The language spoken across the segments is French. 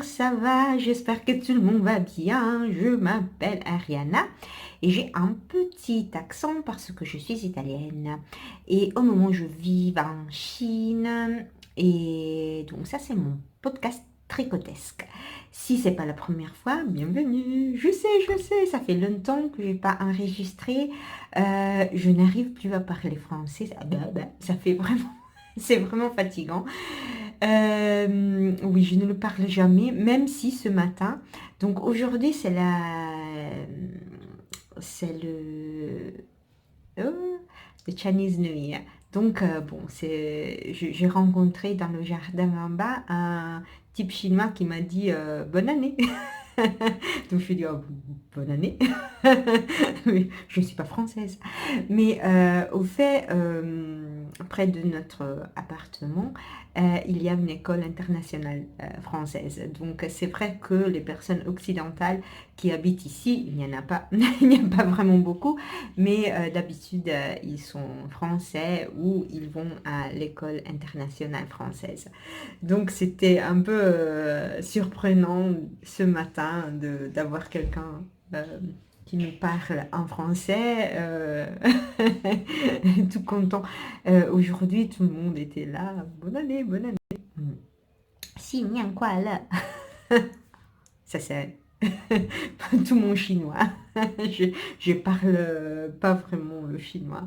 ça va? J'espère que tout le monde va bien. Je m'appelle Ariana et j'ai un petit accent parce que je suis italienne. Et au moment où je vis en Chine, et donc ça c'est mon podcast tricotesque. Si c'est pas la première fois, bienvenue. Je sais, ça fait longtemps que j'ai pas enregistré. Je n'arrive plus à parler français. Ça fait vraiment, c'est vraiment fatigant. Oui, je ne le parle jamais, même si ce matin. Donc aujourd'hui, c'est le Chinese New Year. Donc bon, j'ai rencontré dans le jardin en bas un type chinois qui m'a dit bonne année. Donc je lui ai dit oh, bonne année. Mais je ne suis pas française. Mais au fait, près de notre appartement, il y a une école internationale française. Donc c'est vrai que les personnes occidentales qui habitent ici, il n'y en a pas, il n'y a pas vraiment beaucoup, mais d'habitude ils sont français ou ils vont à l'école internationale française. Donc c'était un peu surprenant ce matin d'avoir quelqu'un qui nous parle en français, tout content. Aujourd'hui, tout le monde était là. Bonne année, bonne année. Si, quoi là. Ça, c'est tout mon chinois. je, je parle pas vraiment le chinois.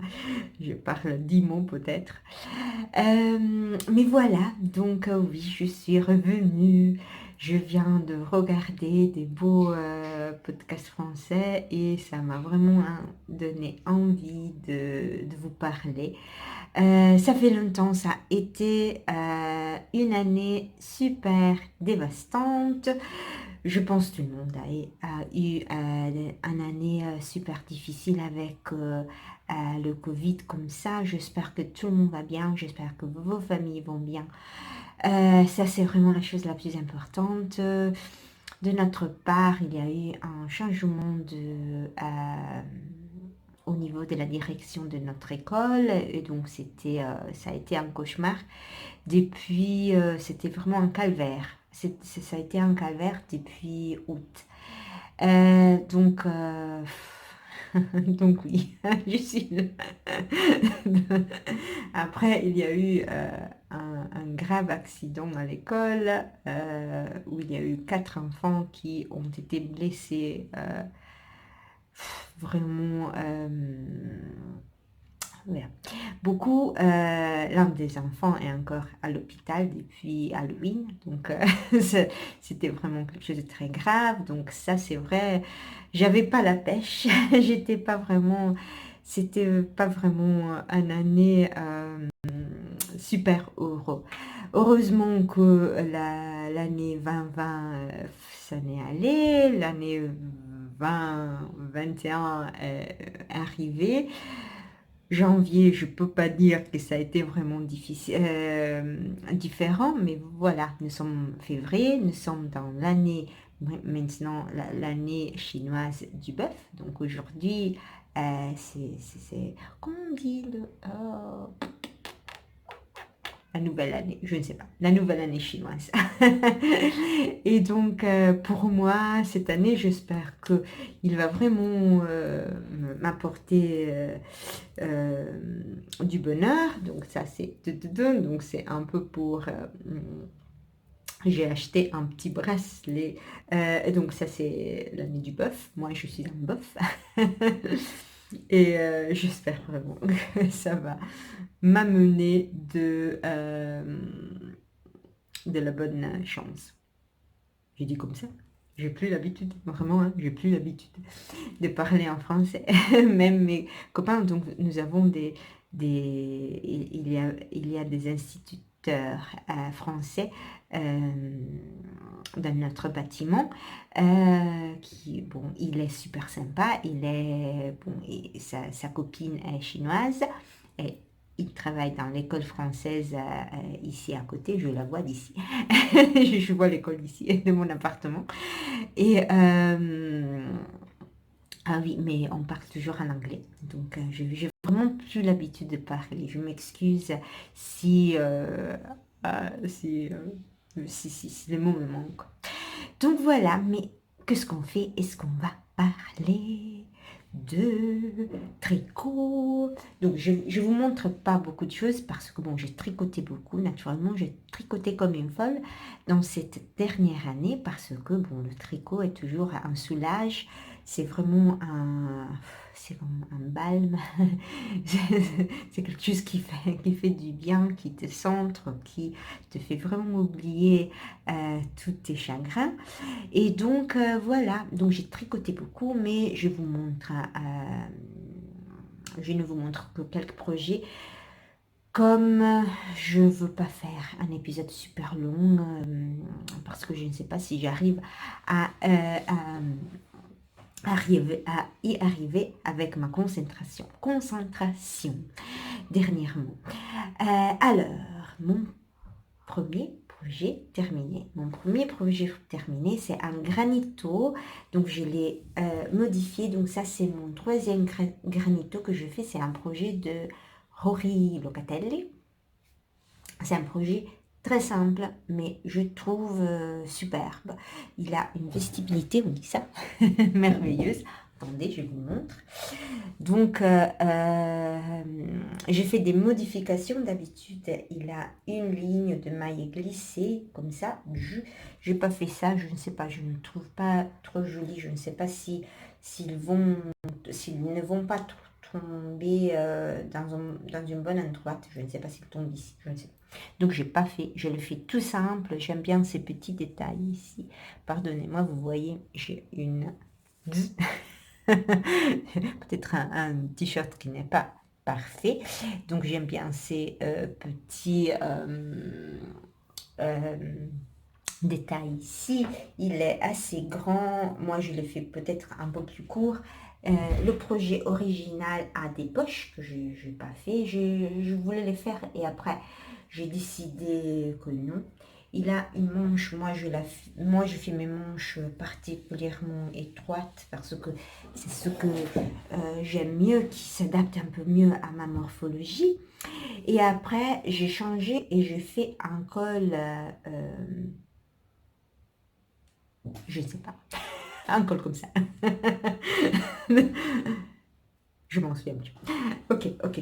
Je parle 10 mots peut-être. Mais voilà, donc oui, je suis revenue. Je viens de regarder des beaux podcasts français et ça m'a vraiment donné envie de vous parler. Ça fait longtemps, ça a été une année super dévastante. Je pense que tout le monde a eu une année super difficile avec le Covid comme ça. J'espère que tout le monde va bien, j'espère que vos familles vont bien. Ça, c'est vraiment la chose la plus importante. De notre part, il y a eu un changement au niveau de la direction de notre école et donc ça a été un cauchemar. Depuis, c'était vraiment un calvaire. Ça a été un calvaire depuis août. Donc, donc oui, je suis Après, il y a eu un grave accident à l'école où il y a eu 4 enfants qui ont été blessés vraiment voilà. Beaucoup. L'un des enfants est encore à l'hôpital depuis Halloween, donc c'était vraiment quelque chose de très grave. Donc ça, c'est vrai, j'avais pas la pêche, j'étais pas vraiment, c'était pas vraiment une année super heureux. Heureusement que l'année 2020, ça n'est allé, l'année 2021 est arrivée. Janvier, je peux pas dire que ça a été vraiment difficile, différent, mais voilà, nous sommes février, nous sommes dans l'année, maintenant l'année chinoise du bœuf. Donc aujourd'hui, comment on dit la nouvelle année, je ne sais pas, la nouvelle année chinoise. Et donc, pour moi, cette année, j'espère qu'il va vraiment m'apporter du bonheur. Donc, ça, c'est donc c'est un peu pour... j'ai acheté un petit bracelet. Donc, ça, c'est l'année du bœuf. Moi, je suis un bœuf. Et j'espère vraiment que ça va m'amener de la bonne chance. J'ai dit comme ça. J'ai plus l'habitude, vraiment, hein, j'ai plus l'habitude de parler en français. Même mes copains, donc nous avons il y a des instituteurs français dans notre bâtiment bon, il est super sympa, bon, et sa copine est chinoise et il travaille dans l'école française ici à côté, je la vois d'ici. Je vois l'école d'ici, de mon appartement. Et ah oui, mais on parle toujours en anglais. Donc, j'ai vraiment plus l'habitude de parler. Je m'excuse si, si les mots me manquent. Donc voilà, mais qu'est-ce qu'on fait? Est-ce qu'on va parler de tricot? Donc je vous montre pas beaucoup de choses parce que bon, j'ai tricoté beaucoup, naturellement, j'ai tricoté comme une folle dans cette dernière année parce que bon, le tricot est toujours un soulage, c'est vraiment un balme, c'est quelque chose qui fait du bien, qui te centre, qui te fait vraiment oublier tous tes chagrins. Et donc voilà, donc j'ai tricoté beaucoup, mais je vous montre, je ne vous montre que quelques projets. Comme je ne veux pas faire un épisode super long, parce que je ne sais pas si j'arrive à y arriver avec ma concentration. Dernièrement. Alors, mon premier projet terminé. Mon premier projet terminé, c'est un granito. Donc, je l'ai modifié. Donc, ça, c'est mon troisième granito que je fais. C'est un projet de Rory Locatelli. C'est un projet très simple, mais je trouve superbe. Il a une vestibilité, on dit ça, merveilleuse. Attendez, je vous montre. Donc, j'ai fait des modifications. D'habitude, il a une ligne de maille glissée, comme ça. Je n'ai pas fait ça, je ne sais pas, je ne trouve pas trop joli. Je ne sais pas s'ils ne vont pas tomber dans une bonne endroit. Je ne sais pas s'ils tombent ici, je ne sais pas. Donc, j'ai pas fait, je le fais tout simple. J'aime bien ces petits détails ici. Pardonnez-moi, vous voyez, j'ai une... peut-être un t-shirt qui n'est pas parfait. Donc j'aime bien ces petits détails ici. Il est assez grand. Moi, je le fais peut-être un peu plus court. Le projet original a des poches que je n'ai pas fait. Je voulais les faire et après, j'ai décidé que non. Il a une manche, moi je fais mes manches particulièrement étroites parce que c'est ce que j'aime mieux, qui s'adapte un peu mieux à ma morphologie. Et après, j'ai changé et j'ai fait un col, je ne sais pas, un col comme ça. Je m'en souviens plus. Ok, ok.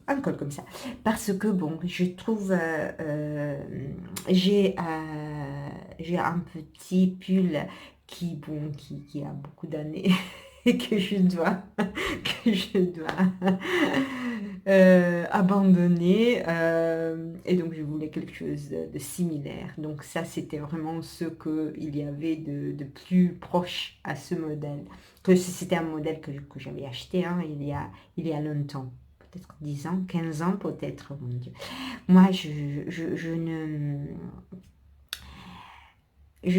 Un col comme ça. Parce que bon, je trouve, j'ai un petit pull qui a beaucoup d'années et que je dois abandonner. Et donc, je voulais quelque chose de similaire. Donc, ça, c'était vraiment ce qu'il y avait de plus proche à ce modèle. Que c'était un modèle que j'avais acheté il y a longtemps. Peut-être 10 ans, 15 ans peut-être, mon Dieu. Moi, je ne...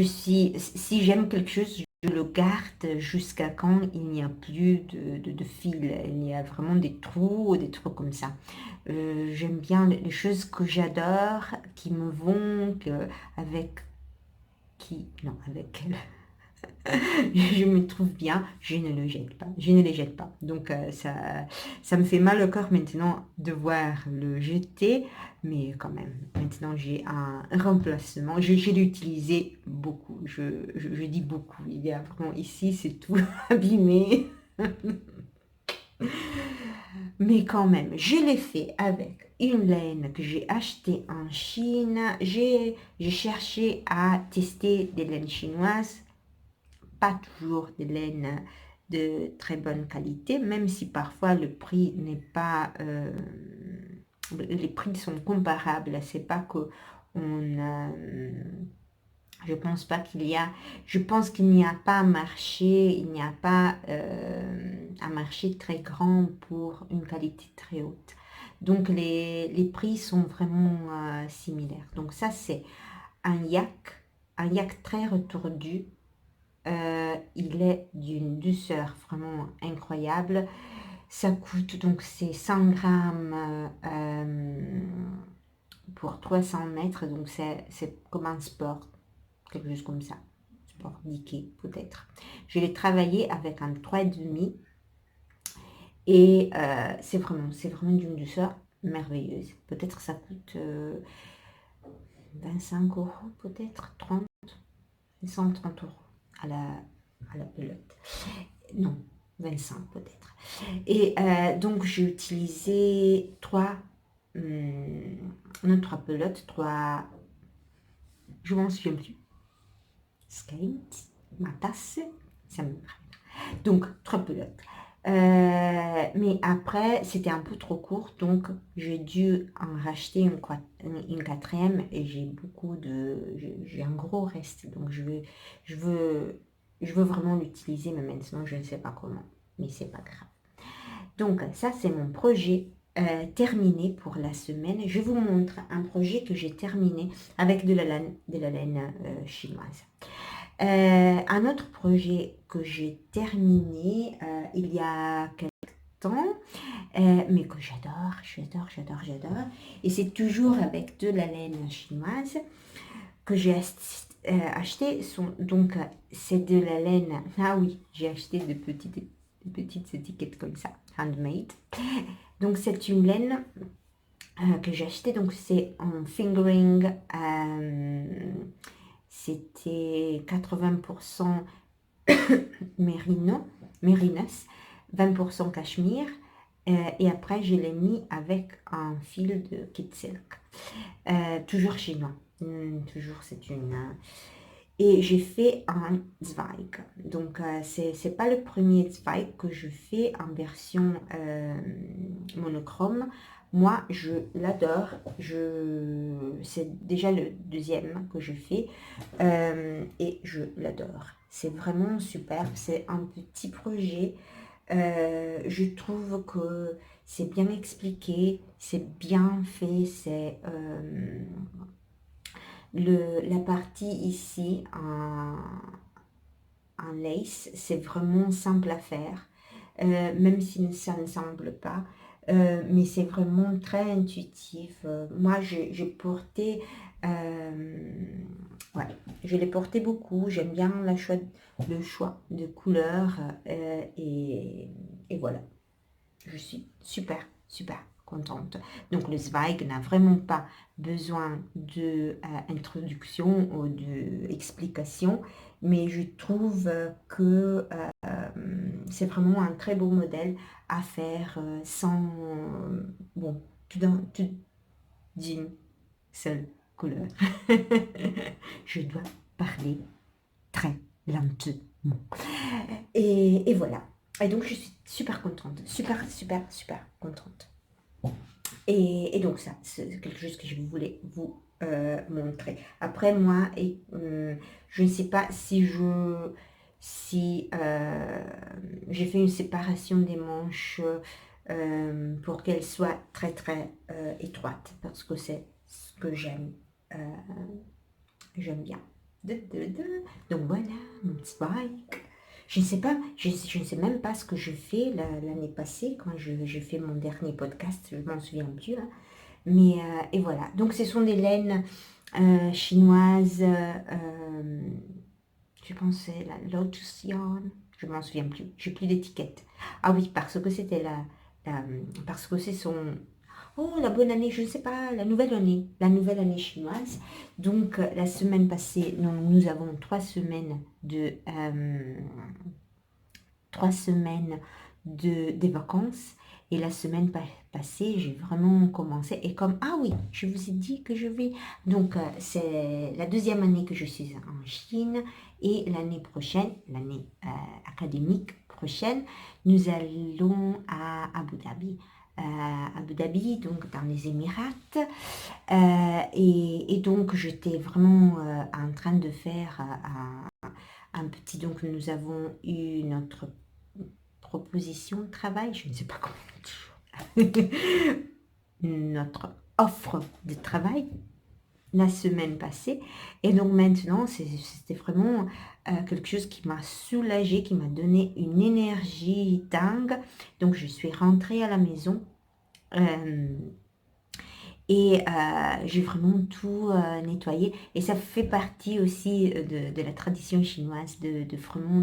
Si j'aime quelque chose, je le garde jusqu'à quand il n'y a plus de fil. Il y a vraiment des trous ou des trucs comme ça. J'aime bien les choses que j'adore, qui me vont, avec je me trouve bien, je ne le jette pas, je ne les jette pas. Donc ça me fait mal au cœur maintenant de voir le jeter, mais quand même, maintenant j'ai un remplacement. Je l'ai utilisé beaucoup, je dis beaucoup. Il y a vraiment ici, c'est tout abîmé. Mais quand même, je l'ai fait avec une laine que j'ai achetée en Chine. J'ai cherché à tester des laines chinoises, pas toujours des laines de très bonne qualité, même si parfois le prix n'est pas... les prix sont comparables. C'est pas que je pense pas qu'il y a... Je pense qu'il n'y a pas un marché, il n'y a pas un marché très grand pour une qualité très haute. Donc les prix sont vraiment similaires. Donc ça c'est un yak très retordu. Il est d'une douceur vraiment incroyable. Ça coûte, donc c'est 100 grammes pour 300 mètres, donc c'est comme un sport, quelque chose comme ça, sport Nike peut-être. Je l'ai travaillé avec un 3,5 et c'est vraiment d'une douceur merveilleuse. Peut-être ça coûte 25 € peut-être, 30. 130 € à la pelote. Non, 25 peut-être. Et donc j'ai utilisé 3 pelotes, 3, je m'en souviens plus. Skate, ma tasse, ça me... Donc 3 pelotes. Mais après, c'était un peu trop court, donc j'ai dû en racheter une quatrième et j'ai un gros reste, donc je veux vraiment l'utiliser, mais maintenant je ne sais pas comment, mais c'est pas grave. Donc ça, c'est mon projet terminé pour la semaine. Je vous montre un projet que j'ai terminé avec de la laine chinoise. Un autre projet que j'ai terminé il y a quelques temps, mais que j'adore. Et c'est toujours avec de la laine chinoise que j'ai acheté. Donc, c'est de la laine. Ah oui, j'ai acheté de petites étiquettes comme ça, handmade. Donc, c'est une laine que j'ai acheté. Donc, c'est en fingering. C'était 80% mérinos, 20% cachemire. Et après, je l'ai mis avec un fil de kit silk. Toujours chinois. Toujours, c'est une... et j'ai fait un Zweig. Donc, c'est pas le premier Zweig que je fais en version monochrome. Moi, je l'adore. C'est déjà le deuxième que je fais. Et je l'adore. C'est vraiment super. C'est un petit projet. Je trouve que c'est bien expliqué. C'est bien fait. C'est... la partie ici en lace, c'est vraiment simple à faire, même si ça ne semble pas, mais c'est vraiment très intuitif. Moi, j'ai porté, ouais, je l'ai porté beaucoup, j'aime bien le choix de couleurs, et voilà, je suis super contente. Donc le Zweig n'a vraiment pas besoin de introduction ou de explication, mais je trouve que c'est vraiment un très beau modèle à faire sans bon, tout d'une seule couleur. Je dois parler très lentement. Et voilà. Et donc, je suis super contente. Super contente. Et donc, ça, c'est quelque chose que je voulais vous montrer. Après, moi, je ne sais pas si j'ai fait une séparation des manches pour qu'elles soient très étroites, parce que c'est ce que j'aime bien. Donc voilà, mon spike. Je ne sais pas, je ne sais même pas ce que je fais l'année passée quand j'ai fait mon dernier podcast, je m'en souviens plus. Hein. Mais et voilà, donc ce sont des laines chinoises, je pensais la Lotus Yarn, je m'en souviens plus, j'ai plus d'étiquette. Ah oui, parce que c'était parce que c'est son... Oh, la bonne année, je ne sais pas, la nouvelle année chinoise. Donc, la semaine passée, nous avons 3 semaines des vacances. Et la semaine passée, j'ai vraiment commencé. Et comme, ah oui, je vous ai dit que je vais... Donc, c'est la deuxième année que je suis en Chine. Et l'année prochaine, l'année académique prochaine, nous allons à Abu Dhabi. Donc dans les Émirats. Et donc, j'étais vraiment en train de faire un petit... Donc, nous avons eu notre proposition de travail, je ne sais pas comment dire, notre offre de travail la semaine passée. Et donc maintenant, c'était vraiment quelque chose qui m'a soulagée, qui m'a donné une énergie dingue. Donc je suis rentrée à la maison et j'ai vraiment tout nettoyé. Et ça fait partie aussi de la tradition chinoise de vraiment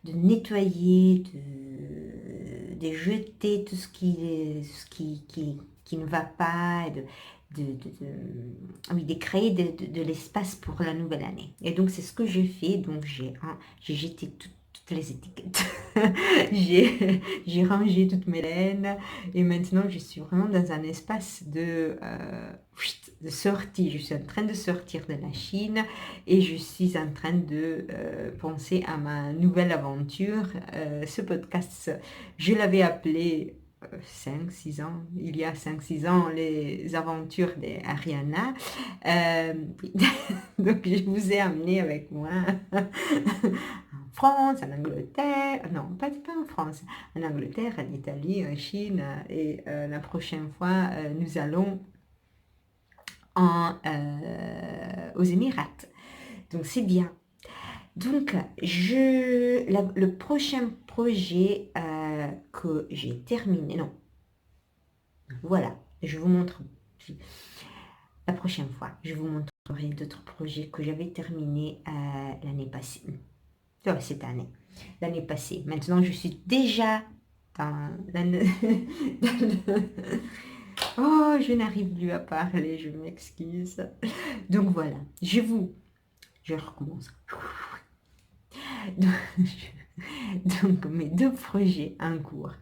de nettoyer, de jeter tout ce qui ne va pas, oui, de créer de l'espace pour la nouvelle année. Et donc, c'est ce que j'ai fait. Donc, j'ai jeté toutes les étiquettes. J'ai rangé toutes mes laines. Et maintenant, je suis vraiment dans un espace de sortie. Je suis en train de sortir de la Chine et je suis en train de penser à ma nouvelle aventure. Ce podcast, je l'avais appelé 5-6 ans, il y a 5-6 ans, les aventures d'Ariana. Oui. Donc, je vous ai amené avec moi en France, en Angleterre, non, pas en France, en Angleterre, en Italie, en Chine, et la prochaine fois, nous allons aux Émirats. Donc, c'est bien. Donc, le prochain projet que j'ai terminé, non, voilà, je vous montre la prochaine fois. Je vous montrerai d'autres projets que j'avais terminés l'année passée, cette année, l'année passée. Maintenant, je suis déjà dans Oh, je n'arrive plus à parler, je m'excuse. Donc voilà, je recommence. Donc, mes deux projets en cours.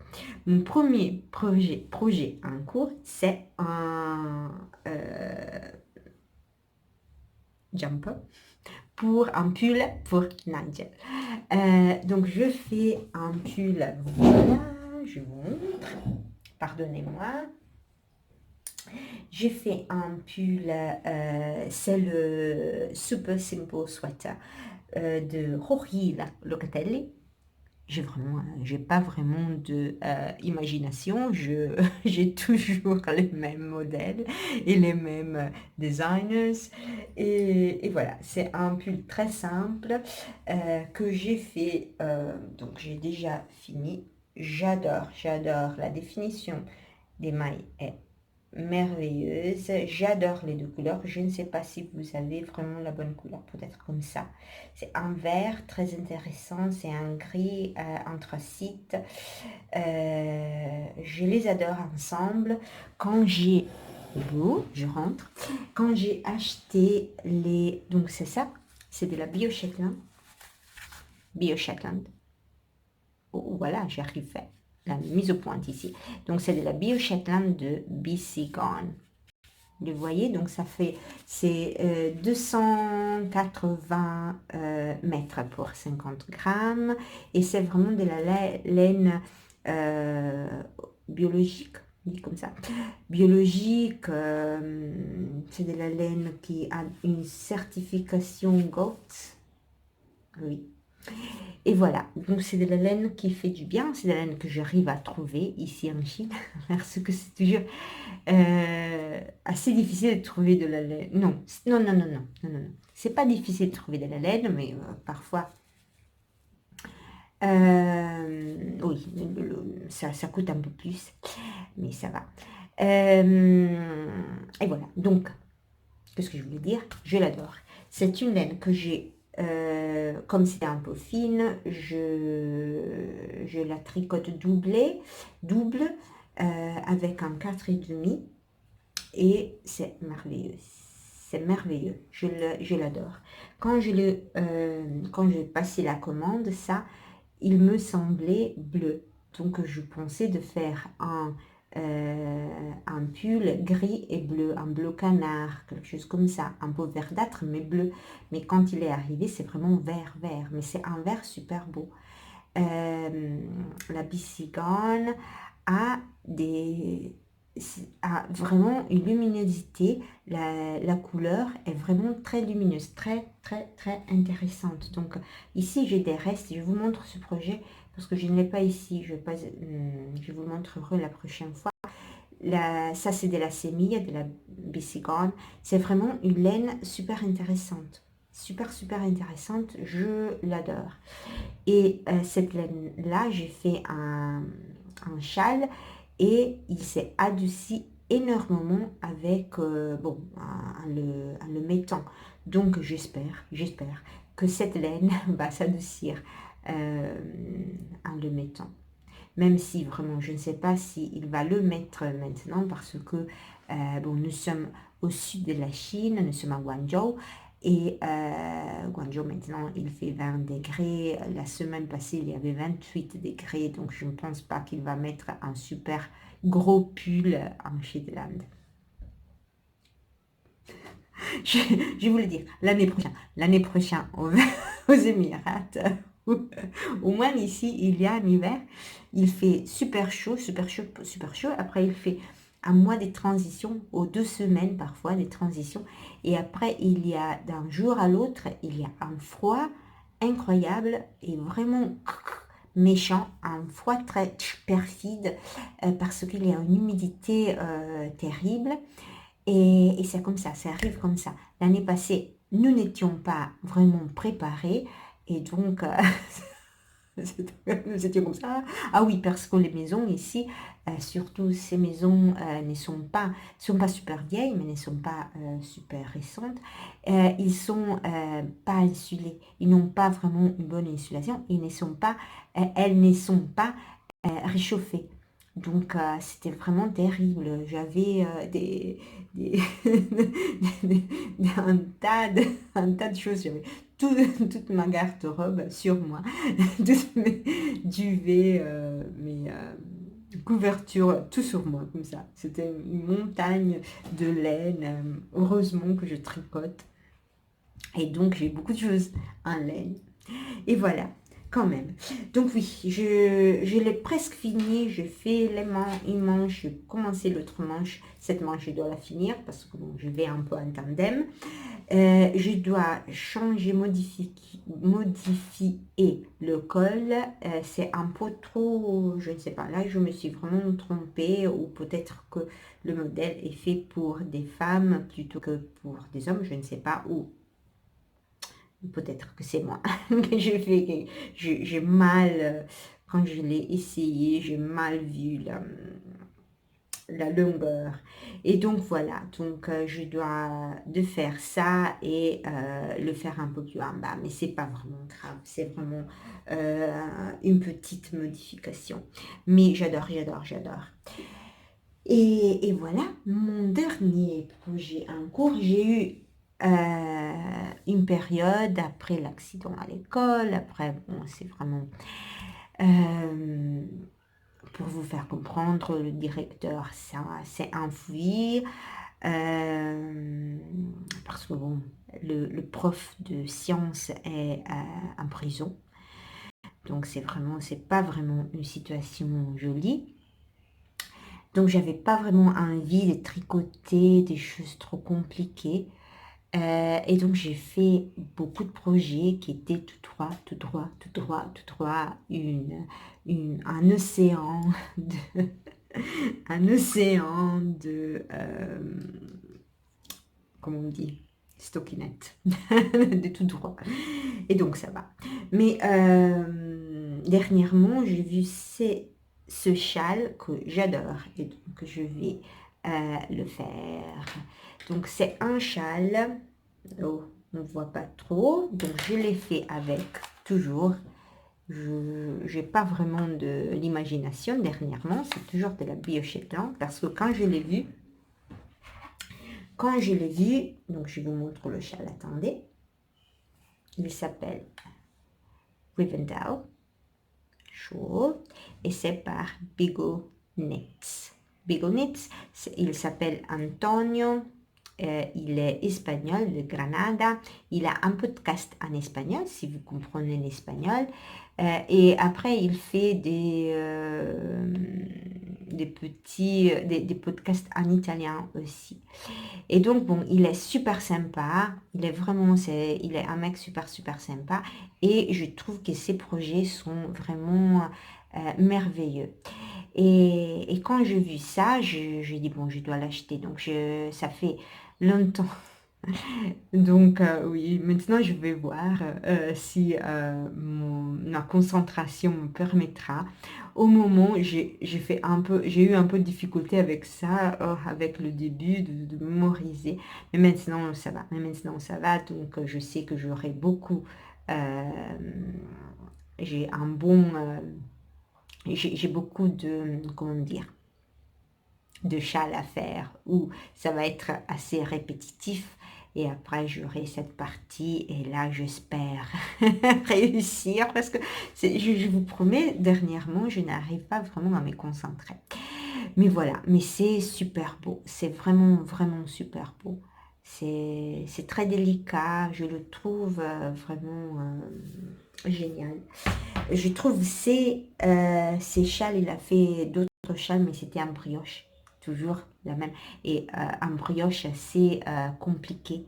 Mon premier projet en cours, c'est un jumper pour un pull pour Nigel. Donc, je fais un pull, voilà, je vous montre. Pardonnez-moi. J'ai fait un pull, c'est le Super Simple Sweater de Rory Locatelli. J'ai pas vraiment de imagination. J'ai toujours les mêmes modèles et les mêmes designers. Et voilà, c'est un pull très simple que j'ai fait. Donc j'ai déjà fini. J'adore la définition des mailles est merveilleuse. J'adore les deux couleurs. Je ne sais pas si vous avez vraiment la bonne couleur, peut-être comme ça. C'est un vert très intéressant, c'est un gris anthracite. Je les adore ensemble. Je rentre. Quand j'ai acheté donc c'est ça, c'est de la Bio Shetland. Oh, voilà, j'arrivais. La mise au point ici. Donc, c'est de la Bio Shetland de BC Gone. Vous voyez, donc c'est 280 mètres pour 50 grammes. Et c'est vraiment de la laine biologique, dit comme ça. Biologique, c'est de la laine qui a une certification GOAT. Oui. Et voilà, donc c'est de la laine qui fait du bien, c'est de la laine que j'arrive à trouver ici en Chine, parce que c'est toujours assez difficile de trouver de la laine. Non, c'est pas difficile de trouver de la laine, mais parfois, oui, ça coûte un peu plus, mais ça va. Et voilà, donc, qu'est-ce que je voulais dire? Je l'adore. C'est une laine que j'ai comme c'est un peu fine, je la tricote double avec un 4,5 et c'est merveilleux. C'est merveilleux, je l'adore. Quand j'ai passé la commande, ça, il me semblait bleu. Donc je pensais de faire un pull gris et bleu, un bleu canard, quelque chose comme ça, un peu verdâtre mais bleu. Mais quand il est arrivé, c'est vraiment vert, mais c'est un vert super beau. La Bicigone a vraiment une luminosité, la couleur est vraiment très lumineuse, très intéressante. Donc ici j'ai des restes, je vous montre ce projet parce que je ne l'ai pas ici, je vous le montrerai la prochaine fois. Ça c'est de la sémille, de la Bicigone, c'est vraiment une laine super intéressante, super intéressante, je l'adore. Et cette laine là j'ai fait un châle et il s'est adouci énormément avec en le mettant. Donc j'espère que cette laine va s'adoucir en le mettant. même si vraiment je ne sais pas s'il va le mettre maintenant parce que bon, nous sommes au sud de la Chine, nous sommes à Guangzhou et Guangzhou maintenant il fait 20 degrés, la semaine passée il y avait 28 degrés, donc je ne pense pas qu'il va mettre un super gros pull en Shetland. Je voulais dire, l'année prochaine, on va aux Émirats, au moins ici, il y a un hiver, il fait super chaud, super chaud, super chaud. Après, il fait un mois de transition, ou 2 semaines parfois, des transitions. Et après, il y a d'un jour à l'autre, il y a un froid incroyable et vraiment méchant, un froid très perfide, parce qu'il y a une humidité terrible. Et c'est comme ça arrive comme ça. L'année passée, nous n'étions pas vraiment préparés et donc nous étions comme ça. Ah oui, parce que les maisons ici, surtout ces maisons ne sont pas super vieilles, mais ne sont pas super récentes. Ils sont pas insulés. Ils n'ont pas vraiment une bonne insulation. Elles ne sont pas réchauffées. Donc, c'était vraiment terrible. J'avais des- un tas de choses. J'avais toute ma garde-robe sur moi, toutes mes duvets, mes couvertures, tout sur moi, comme ça. C'était une montagne de laine. Heureusement que je tricote. Et donc, j'ai beaucoup de choses en laine. Et voilà, quand même. Donc oui, je l'ai presque fini. Je fais les une manche, j'ai commencé l'autre manche. Cette manche, je dois la finir parce que bon, je vais un peu en tandem. Je dois changer, modifier le col. C'est un peu trop, je ne sais pas. Là, je me suis vraiment trompée ou peut-être que le modèle est fait pour des femmes plutôt que pour des hommes. Je ne sais pas où. Peut-être que c'est moi que j'ai mal, quand je l'ai essayé, j'ai mal vu la longueur. Et donc voilà, donc je dois de faire ça et le faire un peu plus en bas, mais c'est pas vraiment grave, c'est vraiment une petite modification. Mais j'adore, j'adore, j'adore. Et voilà, mon dernier projet en cours, j'ai eu une période après l'accident à l'école, après, bon, c'est vraiment... pour vous faire comprendre, le directeur s'est enfui, parce que bon, le prof de sciences est en prison. Donc c'est pas vraiment une situation jolie. Donc j'avais pas vraiment envie de tricoter des choses trop compliquées. Et donc j'ai fait beaucoup de projets qui étaient tout droit, tout droit, tout droit, tout droit, un océan de, un océan de, comment on dit, stockinette, de tout droit. Et donc ça va. Mais dernièrement, j'ai vu ce châle que j'adore et donc je vais le faire. Donc c'est un châle, oh, on ne voit pas trop, donc je l'ai fait avec toujours. Je n'ai pas vraiment de l'imagination dernièrement, c'est toujours de la Bio-Shetland parce que quand je l'ai vu, donc je vous montre le châle, attendez, il s'appelle Rivendell Shawl et c'est par Bigo Knits. Bigo Knits, il s'appelle Antonio, il est espagnol de Granada, il a un podcast en espagnol si vous comprenez l'espagnol, et après il fait des podcasts en italien aussi. Et donc, bon, il est super sympa. Il est vraiment, il est un mec super, super sympa. Et je trouve que ses projets sont vraiment merveilleux. Et quand j'ai vu ça, je dis, bon, je dois l'acheter. Donc, ça fait longtemps. Donc, oui, maintenant, je vais voir si ma concentration me permettra. Au moment, j'ai eu un peu de difficulté avec ça, avec le début de mémoriser. Mais maintenant, ça va. Donc, je sais que euh, j'ai un bon j'ai beaucoup de, comment dire, de châles à faire où ça va être assez répétitif et après j'aurai cette partie et là j'espère réussir parce que je vous promets, dernièrement je n'arrive pas vraiment à me concentrer, mais voilà, mais c'est super beau, c'est vraiment vraiment super beau, c'est très délicat, je le trouve vraiment génial. Je trouve ces châles, il a fait d'autres châles, mais c'était en brioche. Toujours la même. Et en brioche, c'est compliqué.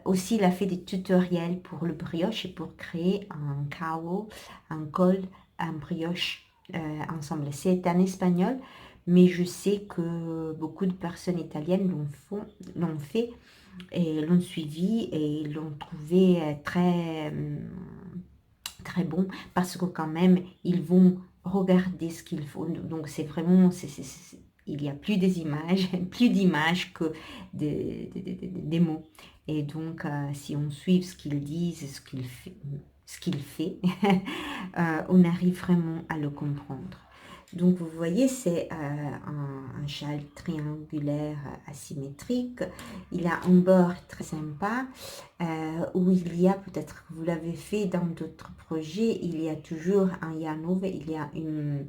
Aussi, il a fait des tutoriels pour le brioche et pour créer un cowl, un col, un brioche ensemble. C'est en espagnol, mais je sais que beaucoup de personnes italiennes l'ont fait et l'ont suivi et l'ont trouvé très bon parce que quand même ils vont regarder ce qu'il faut, donc c'est vraiment il y a plus des images plus d'images que des mots et donc si on suit ce qu'ils disent, ce qu'il fait on arrive vraiment à le comprendre. Donc vous voyez, c'est un châle triangulaire asymétrique. Il a un bord très sympa où il y a, peut-être que vous l'avez fait dans d'autres projets, il y a toujours un yarn-over, il y a une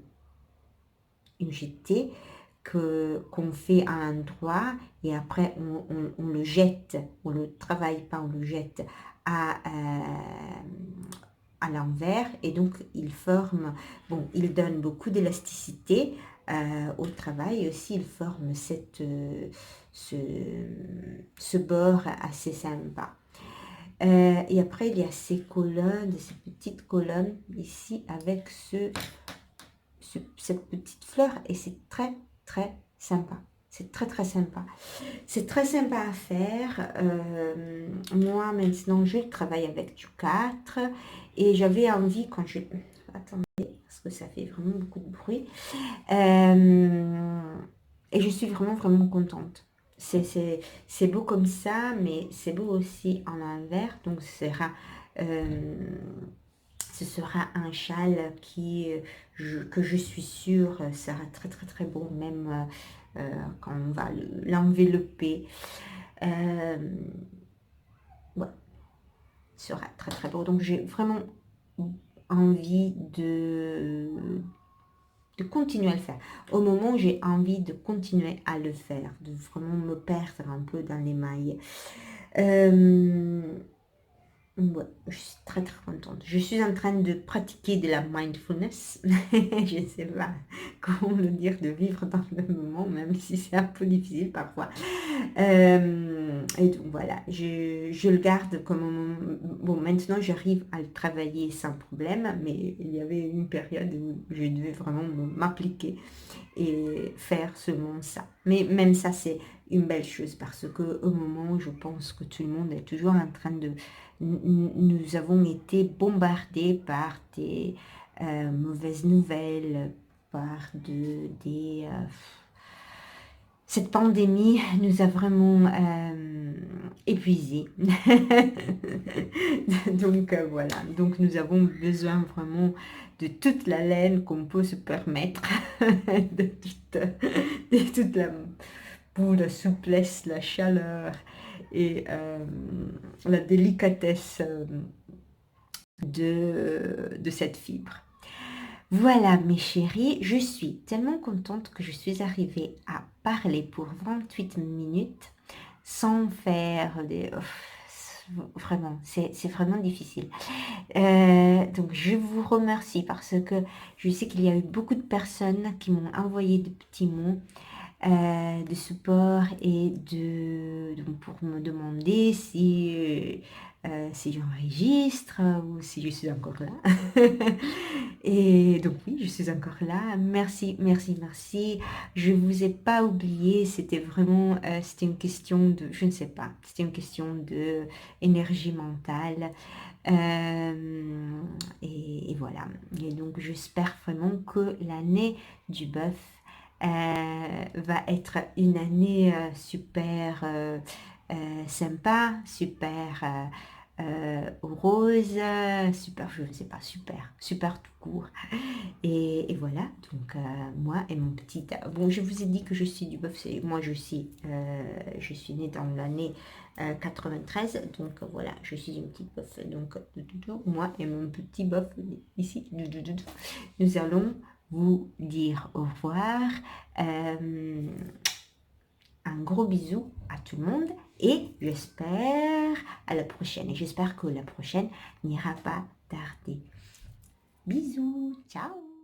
jetée qu'on fait à un endroit et après on le jette, on le travaille pas, on le jette à l'envers et donc il forme, bon, il donne beaucoup d'élasticité au travail et aussi il forme ce bord assez sympa. Et après il y a ces colonnes, ces petites colonnes ici avec cette petite fleur et c'est très très sympa. C'est très très sympa. C'est très sympa à faire. Moi maintenant je travaille avec du 4 et j'avais envie quand je... Attendez, parce que ça fait vraiment beaucoup de bruit. Et je suis vraiment vraiment contente. C'est beau comme ça, mais c'est beau aussi en l'envers. Donc ce sera un châle que je suis sûre sera très très très beau, même quand on va l'envelopper. Ouais, sera très très beau. Donc j'ai vraiment envie de continuer à le faire. Au moment où j'ai envie de continuer à le faire, de vraiment me perdre un peu dans les mailles. Ouais, je suis très très contente. Je suis en train de pratiquer de la mindfulness. Je ne sais pas comment le dire, de vivre dans le moment, même si c'est un peu difficile parfois. Et donc voilà, je le garde comme bon, maintenant j'arrive à le travailler sans problème, mais il y avait une période où je devais vraiment m'appliquer et faire seulement ça. Mais même ça, c'est une belle chose parce que au moment où je pense que tout le monde est toujours en train de... Nous avons été bombardés par des mauvaises nouvelles, par cette pandémie nous a vraiment épuisés. Donc voilà, donc nous avons besoin vraiment de toute la laine qu'on peut se permettre, de toute pour la souplesse, la chaleur et la délicatesse de cette fibre. Voilà mes chéris, je suis tellement contente que je suis arrivée à parler pour 28 minutes sans faire des... Vraiment, c'est vraiment difficile. Donc je vous remercie parce que je sais qu'il y a eu beaucoup de personnes qui m'ont envoyé de petits mots de support et donc pour me demander si j'enregistre ou si je suis encore là. Et donc oui, je suis encore là. Merci, merci, merci. Je vous ai pas oublié. C'était vraiment, c'était une question de, je ne sais pas, c'était une question de énergie mentale. Et voilà. Et donc j'espère vraiment que l'année du bœuf va être une année super sympa, super rose, super, je ne sais pas, super, super tout court. Et voilà, donc moi et mon petit... Bon, je vous ai dit que je suis du bœuf, moi je suis née dans l'année 93, donc voilà, je suis une petite bœuf. Donc moi et mon petit bœuf ici, nous allons vous dire au revoir. Un gros bisou à tout le monde et j'espère à la prochaine. Et j'espère que la prochaine n'ira pas tarder. Bisous, ciao!